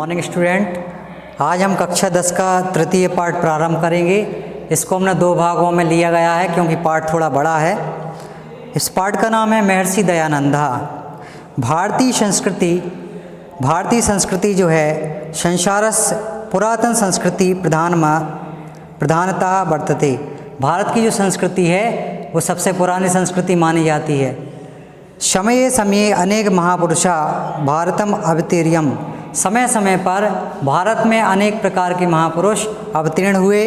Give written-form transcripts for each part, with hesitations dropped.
Morning student. आज हम कक्षा 10 का तृतीय पाठ प्रारंभ करेंगे। इसको हमने दो भागों में लिया गया है क्योंकि पाठ थोड़ा बड़ा है। इस पाठ का नाम है महर्षि दयानंदा। भारतीय संस्कृति जो है संसारस पुरातन संस्कृति प्रधानता वर्तते। भारत की जो संस्कृति है वो सबसे पुरानी संस्कृति मानी जाती है। समये समये अनेक महापुरुषा भारतम अवतीर्यम। समय समय पर भारत में अनेक प्रकार के महापुरुष अवतीर्ण हुए।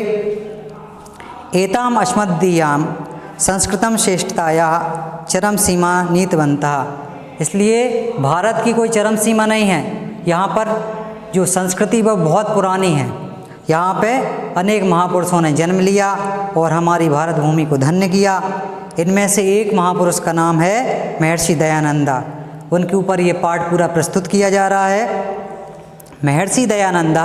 एताम अस्मदीयाम संस्कृतम श्रेष्ठताया चरम सीमा नीतवन्तः। इसलिए भारत की कोई चरम सीमा नहीं है। यहाँ पर जो संस्कृति वह बहुत पुरानी है। यहाँ पे अनेक महापुरुषों ने जन्म लिया और हमारी भारत भूमि को धन्य किया। इनमें से एक महापुरुष का नाम है महर्षि दयानंदा। उनके ऊपर ये पाठ पूरा प्रस्तुत किया जा रहा है। महर्षि दयानंदा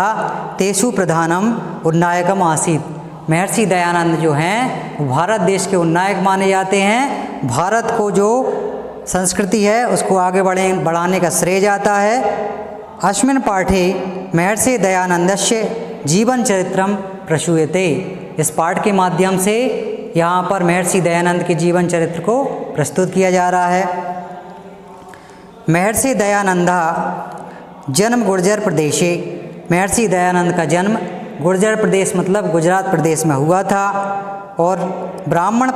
तेषु प्रधानम उन्नायकम आसीत्। महर्षि दयानंद जो हैं वो भारत देश के उन्नायक माने जाते हैं। भारत को जो संस्कृति है उसको आगे बढ़ाने का श्रेय जाता है। अस्मिन् पाठे महर्षि दयानंदस्य जीवन चरित्रम प्रसूयते। इस पाठ के माध्यम से यहाँ पर महर्षि दयानंद के जीवन चरित्र को प्रस्तुत किया जा रहा है। महर्षि दयानंदा जन्म गुर्जर प्रदेशे। महर्षि दयानंद का जन्म गुर्जर प्रदेश मतलब गुजरात प्रदेश में हुआ था और ब्राह्मण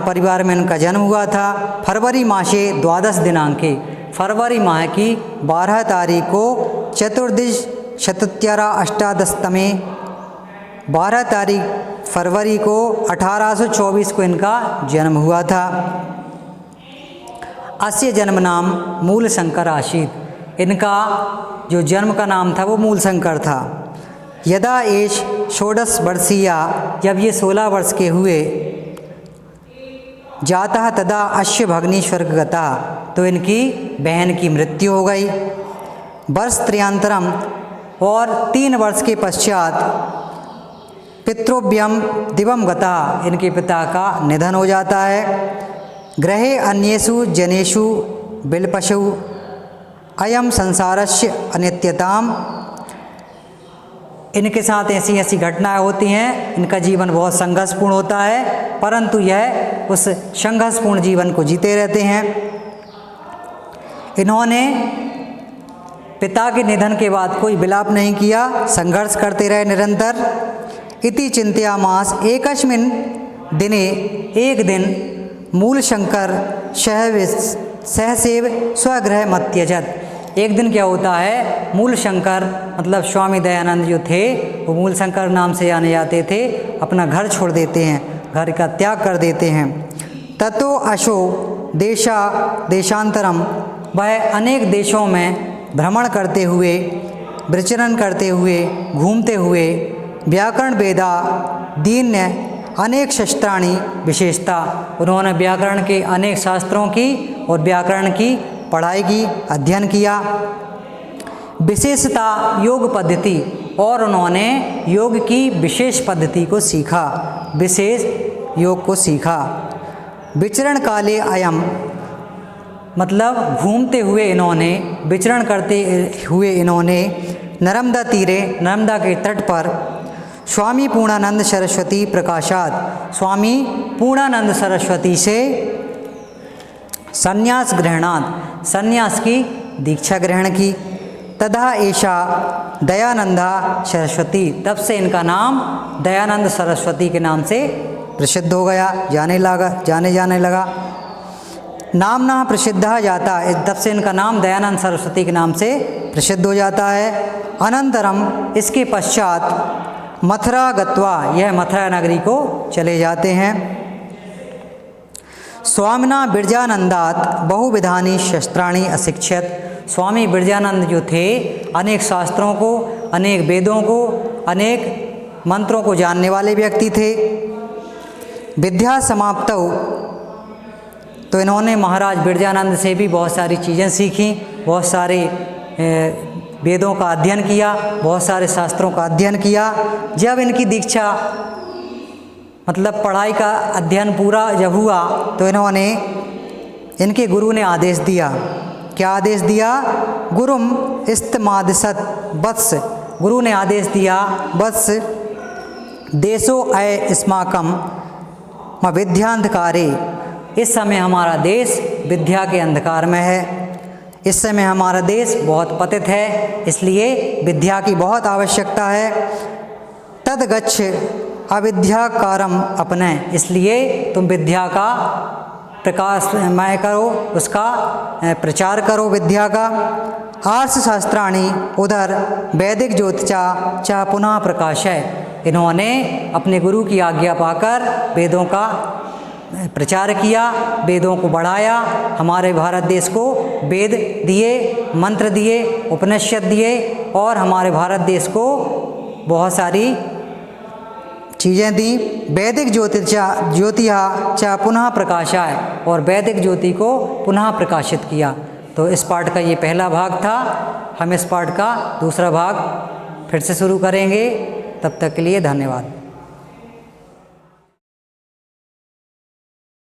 परिवार में इनका जन्म हुआ था। फरवरी मासे 12 दिनांके। फरवरी माह की 12 तारीख को चतुर्दश शतोत्तरा अष्टादशतमे 12 तारीख फरवरी को 1824 को इनका जन्म हुआ था। अस्य जन्म नाम मूल शंकर आसीत्। इनका जो जन्म का नाम था वो मूल शंकर था। यदा एष 16 वर्षीया, जब ये 16 वर्ष के हुए, जाता तदा अश्य भग्नी स्वर्गगता, तो इनकी बहन की मृत्यु हो गई। वर्ष त्रयान्तरम, और 3 वर्ष के पश्चात पितृभ्यम दिवम गता, इनके पिता का निधन हो जाता है। गृहे अन्येषु जनेषु बिलपशु अयम संसारस्य अनित्यताम। इनके साथ ऐसी ऐसी घटनाएं होती हैं। इनका जीवन बहुत संघर्षपूर्ण होता है, परंतु यह उस संघर्षपूर्ण जीवन को जीते रहते हैं। इन्होंने पिता के निधन के बाद कोई विलाप नहीं किया, संघर्ष करते रहे निरंतर। इति चिंतयामास एकस्मिन् दिने, एक दिन मूल शंकर सहसेव स्वगृह मत्यजत। एक दिन क्या होता है, मूल शंकर मतलब स्वामी दयानंद जो थे वो मूल शंकर नाम से जाने जाते थे, अपना घर छोड़ देते हैं, घर का त्याग कर देते हैं। ततो अशो देशांतरम, वह अनेक देशों में भ्रमण करते हुए, विचरण करते हुए, घूमते हुए, व्याकरण वेदा दीन्य अनेक शस्त्राणी विशेषता, उन्होंने व्याकरण के अनेक शास्त्रों की और व्याकरण की पढ़ाई की, अध्ययन किया। विशेषता योग पद्धति, और उन्होंने योग की विशेष पद्धति को सीखा, विशेष योग को सीखा। विचरण काले अयम, मतलब घूमते हुए इन्होंने, विचरण करते हुए इन्होंने नर्मदा तीरे, नर्मदा के तट पर स्वामी पूर्णानंद सरस्वती प्रकाशात, स्वामी पूर्णानंद सरस्वती से संन्यास ग्रहणात, संन्यास की दीक्षा ग्रहण की। तथा ऐशा दयानंदा सरस्वती, तब से इनका नाम दयानंद सरस्वती के नाम से प्रसिद्ध हो गया, जाने लगा। नामना प्रसिद्ध जाता, तब से इनका नाम दयानंद सरस्वती के नाम से प्रसिद्ध हो जाता है। अनंतरम, इसके पश्चात मथुरा गत्वा, यह मथुरा नगरी को चले जाते हैं। स्वामिना बिरजानंदात बहुविधानी शस्त्राणी अशिक्षत। स्वामी बिरजानंद जो थे अनेक शास्त्रों को, अनेक वेदों को, अनेक मंत्रों को जानने वाले व्यक्ति थे। विद्या समाप्तौ, तो इन्होंने महाराज बिरजानंद से भी बहुत सारी चीज़ें सीखी, बहुत सारे वेदों का अध्ययन किया, बहुत सारे शास्त्रों का अध्ययन किया। जब इनकी दीक्षा मतलब पढ़ाई का अध्ययन पूरा जब हुआ तो इन्होंने, इनके गुरु ने आदेश दिया क्या आदेश दिया? गुरुम इस्तमादिशत वत्स, गुरु ने आदेश दिया वत्स देशो अय अस्माकम विद्यांधकारे, इस समय हमारा देश विद्या के अंधकार में है, इस समय हमारा देश बहुत पतित है, इसलिए विद्या की बहुत आवश्यकता है। तदगच्छ अविद्याकारम अपने, इसलिए तुम विद्या का प्रकाशमय करो, उसका प्रचार करो विद्या का। आर्ष शास्त्राणी उधर वैदिक ज्योतिषा चा पुनः प्रकाश है, इन्होंने अपने गुरु की आज्ञा पाकर वेदों का प्रचार किया, वेदों को बढ़ाया, हमारे भारत देश को वेद दिए, मंत्र दिए, उपनिषद दिए और हमारे भारत देश को बहुत सारी चीज़ें दी। वैदिक ज्योतिया चा पुनः प्रकाशाय, और वैदिक ज्योति को पुनः प्रकाशित किया। तो इस पाठ का ये पहला भाग था। हम इस पाठ का दूसरा भाग फिर से शुरू करेंगे। तब तक के लिए धन्यवाद।